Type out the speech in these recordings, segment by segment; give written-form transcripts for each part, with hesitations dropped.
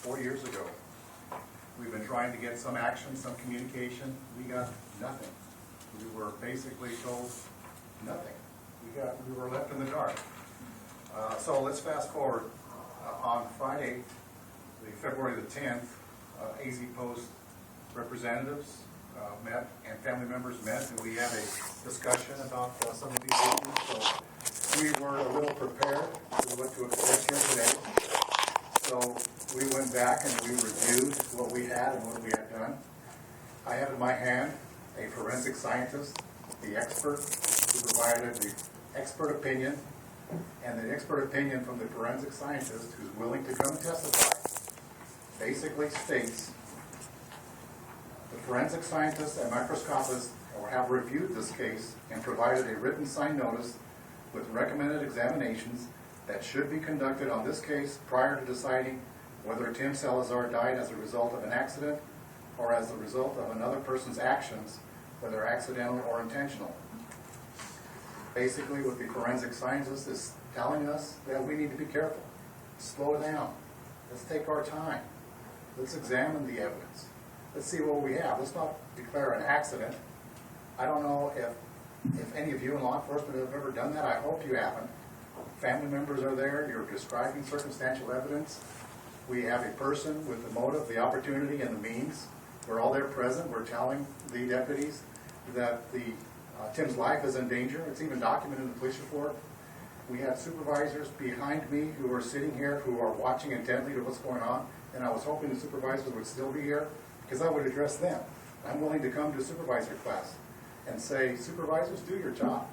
4 years ago. We've been trying to get some action, some communication. We got nothing. We were basically told nothing. We were left in the dark. So let's fast forward. On Friday, February the 10th, AZ Post representatives met and family members met, and we had a discussion about some of these issues. So we were a little prepared with what to expect here today. So we went back and we reviewed what we had and what we had done. I had in my hand a forensic scientist, the expert, who provided the expert opinion, and the expert opinion from the forensic scientist who's willing to come testify basically states the forensic scientist and microscopist have reviewed this case and provided a written signed notice with recommended examinations that should be conducted on this case prior to deciding whether Tim Salazar died as a result of an accident or as a result of another person's actions, whether accidental or intentional. Basically, what the forensic scientist is telling us that we need to be careful. Slow down. Let's take our time. Let's examine the evidence. Let's see what we have. Let's not declare an accident. I don't know if any of you in law enforcement have ever done that. I hope you haven't. Family members are there. You're describing circumstantial evidence. We have a person with the motive, the opportunity, and the means. We're all there present. We're telling the deputies that Tim's life is in danger. It's even documented in the police report. We have supervisors behind me who are sitting here who are watching intently to what's going on, and I was hoping the supervisors would still be here because I would address them. I'm willing to come to supervisor class and say, supervisors, do your job.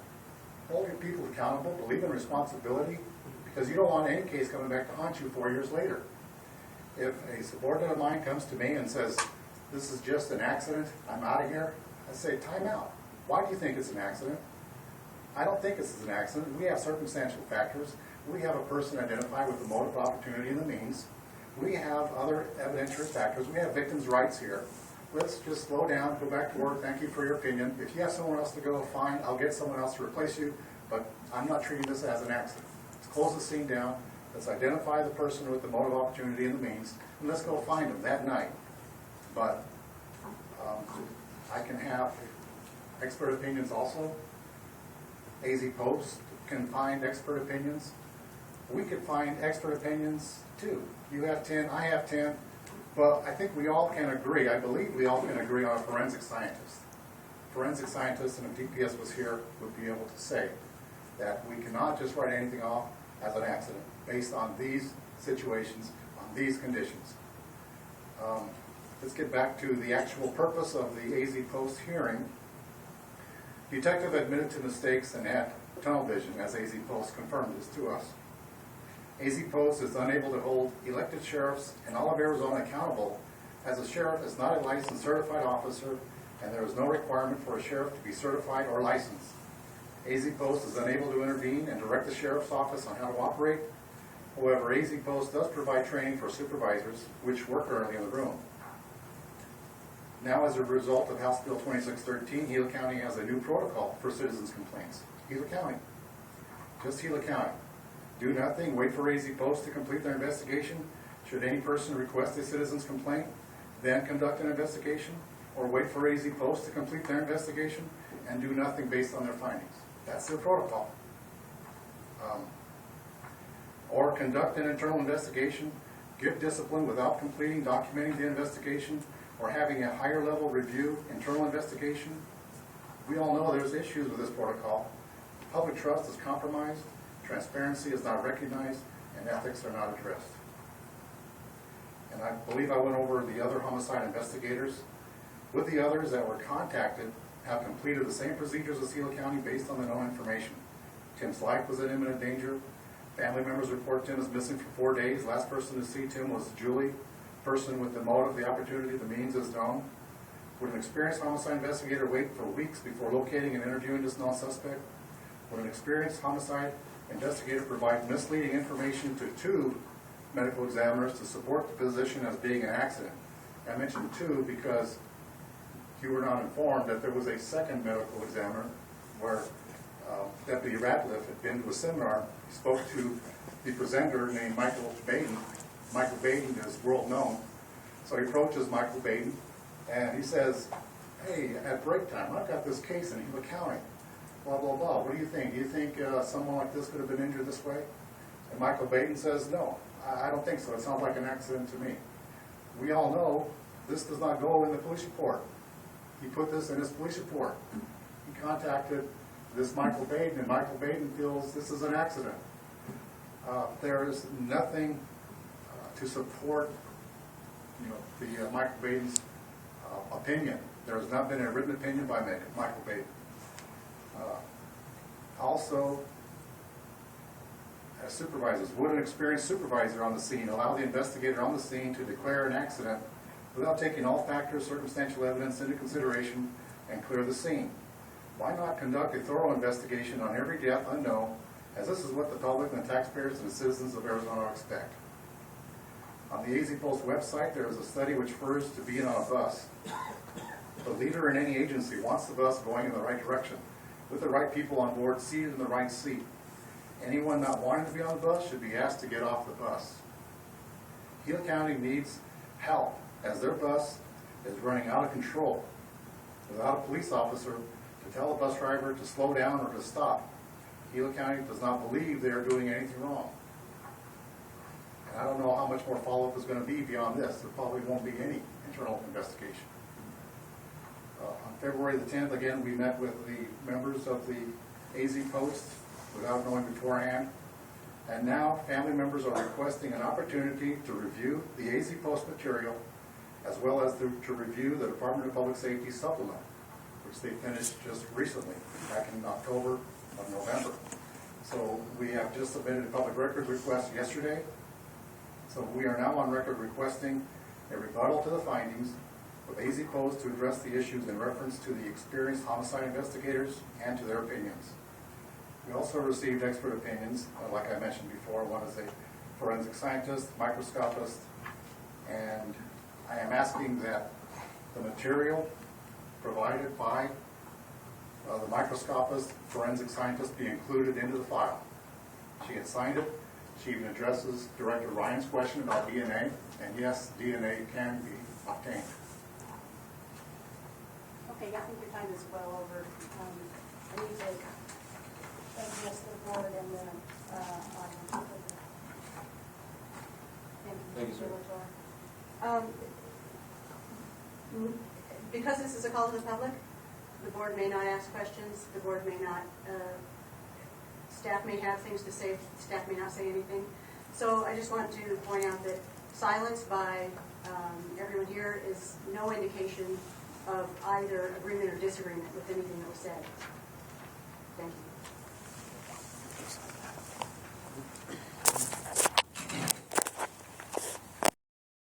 Hold your people accountable, believe in responsibility, because you don't want any case coming back to haunt you 4 years later. If a subordinate of mine comes to me and says, this is just an accident, I'm out of here, I say, time out. Why do you think it's an accident? I don't think this is an accident. We have circumstantial factors. We have a person identified with the motive, opportunity, and the means. We have other evidentiary factors. We have victims' rights here. Let's just slow down, go back to work. Thank you for your opinion. If you have somewhere else to go, fine. I'll get someone else to replace you, but I'm not treating this as an accident. Let's close the scene down. Let's identify the person with the motive, opportunity, and the means, and let's go find them that night. But I can have expert opinions also. AZ Post can find expert opinions. We could find expert opinions too. You have 10, I have 10. But I think we all can agree, I believe we all can agree on a forensic scientist. Forensic scientist, and if DPS was here, would be able to say that we cannot just write anything off as an accident based on these situations, on these conditions. Let's get back to the actual purpose of the AZ Post hearing. Detective admitted to mistakes and had tunnel vision, as AZ Post confirmed this to us. AZ Post is unable to hold elected sheriffs in all of Arizona accountable, as a sheriff is not a licensed certified officer, and there is no requirement for a sheriff to be certified or licensed. AZ Post is unable to intervene and direct the sheriff's office on how to operate. However, AZ Post does provide training for supervisors, which were currently in the room. Now, as a result of House Bill 2613, Gila County has a new protocol for citizens' complaints. Gila County. Just Gila County. Do nothing, wait for AZ Post to complete their investigation. Should any person request a citizen's complaint, then conduct an investigation, or wait for AZ Post to complete their investigation and do nothing based on their findings. That's their protocol. Or conduct an internal investigation, give discipline without completing, documenting the investigation, or having a higher level review, internal investigation. We all know there's issues with this protocol. Public trust is compromised, transparency is not recognized, and ethics are not addressed. And I believe I went over the other homicide investigators. With the others that were contacted, have completed the same procedures as Gila County based on the known information. Tim's life was in imminent danger. Family members report Tim is missing for 4 days. Last person to see Tim was Julie. Person with the motive, the opportunity, the means is known. Would an experienced homicide investigator wait for weeks before locating and interviewing this known suspect? Would an experienced homicide investigator provide misleading information to 2 medical examiners to support the position as being an accident? I mentioned 2 because you were not informed that there was a second medical examiner where Deputy Ratliff had been to a seminar. He spoke to the presenter named Michael Baden is world known. So he approaches Michael Baden, and he says, hey, at break time, I've got this case in Gila County, blah, blah, blah. What do you think? Do you think someone like this could have been injured this way? And Michael Baden says, no, I don't think so. It sounds like an accident to me. We all know this does not go in the police report. He put this in his police report. He contacted this Michael Baden, and Michael Baden feels this is an accident. There is nothing to support the Michael Baden's opinion. There has not been a written opinion by Michael Baden. Also, as supervisors, would an experienced supervisor on the scene allow the investigator on the scene to declare an accident without taking all factors, circumstantial evidence into consideration and clear the scene? Why not conduct a thorough investigation on every death unknown, as this is what the public and the taxpayers and the citizens of Arizona expect? On the AZ Post website, there is a study which refers to being on a bus. The leader in any agency wants the bus going in the right direction, with the right people on board, seated in the right seat. Anyone not wanting to be on the bus should be asked to get off the bus. Gila County needs help, as their bus is running out of control, without a police officer to tell a bus driver to slow down or to stop. Gila County does not believe they are doing anything wrong. And I don't know how much more follow-up is going to be beyond this. There probably won't be any internal investigation. On February the 10th, again, we met with the members of the AZ Post without knowing beforehand. And now family members are requesting an opportunity to review the AZ Post material, as well as to review the Department of Public Safety supplement, which they finished just recently, back in October of November. So we have just submitted a public records request yesterday. So we are now on record requesting a rebuttal to the findings of AZ Post to address the issues in reference to the experienced homicide investigators and to their opinions. We also received expert opinions, like I mentioned before. One is a forensic scientist, microscopist, and I am asking that the material provided by the microscopist, forensic scientist be included into the file. She had signed it. She even addresses Director Ryan's question about DNA, and yes, DNA can be obtained. Okay, I think your time is well over. I need to address the board and the audience. Thank you, sir. Because this is a call to the public, the board may not ask questions, the board may not, staff may have things to say, staff may not say anything. So I just want to point out that silence by everyone here is no indication of either agreement or disagreement with anything that was said. Thank you.